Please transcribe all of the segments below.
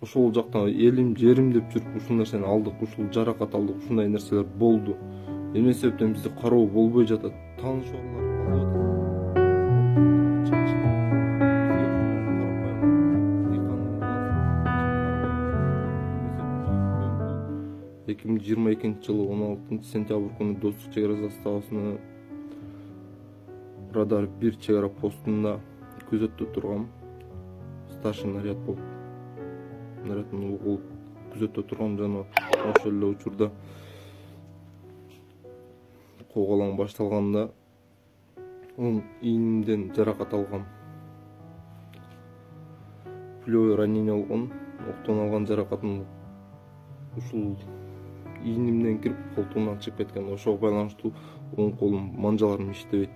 ошол жакта элим жерим деп жүрүп ушул нерсени алдык, ушул жаракат алдык, ушундай нерселер болду. Эмне себептен бизде кароо болбой жатат? Тааныш орлар алып атат. 2022 жылы 16 сентябрь күнү Достук чек ара заставасына Радар 1 чек ара постунда күзөттө тургам. Старший наряд болуп, нарядын угулуп күзөттө тургам жана ошол эле учурда кооголаң башталганда оң ийнимден жаракат алгам. Пулевой ранение алган, октон алган жаракатым ушул ийнимден кирип колтугумдан чыгып кеткен. Ошого байланыштуу оң колум манжаларым иштебейт.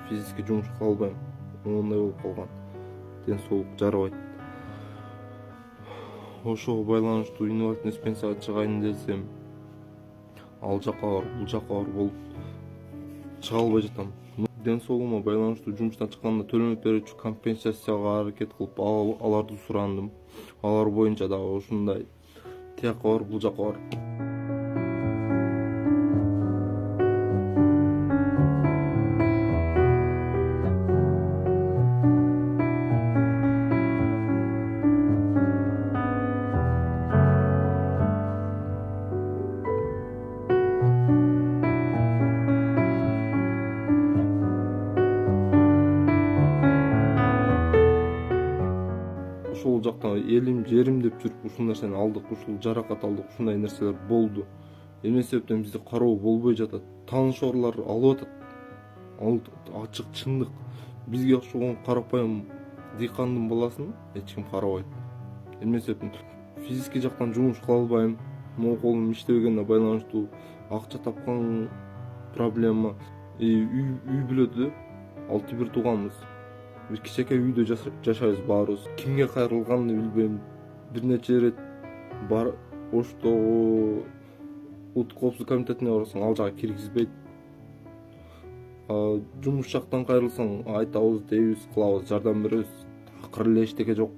Физически жумуш кыла албайм. Оңундай болуп калган. Ден соолук жарабайт. Ошого байланыштуу инвалидный пенсияга чыгайын десем, ал жака бар, бул жака бар болуп чыга албай жатам. Ден соолугума байланыштуу жумуштан чыкканда төлөнүп берүүчү компенсацияга аракет кылып аларды сурандым. Алар боюнча дагы ушундай тияка бар, бул жака бар. Ошол жакта элим жерим деп жүрүп ушул нерсени алдык, ушул жаракат алдык, ушундай нерселер болду. Эмне себептен бизде кароо болбой жатат? Тааныш орлар алып атат. Ал ачык чындык. Бизге окшогон карапайым дыйкандын баласын эч ким карабайт. Эмне себептен физически жактан жумуш кыла албайм. Моң колум иштебегенине байланыштуу акча тапкан проблема. Үй бүлөдө 6-1 тууганбыз. Бир кичинекей үйдө жашайбыз баарыбыз. Кимге кайрылганын билбейм. Бир нече ирет бар Оштогу улуттук коопсуздук комитетине барсаң, ал жака киргизбейт. Жумуш жактан кайрылсаң, айтабыз, дейбиз, кылабыз, жардам беребиз. Акыры эле эчтеке жок.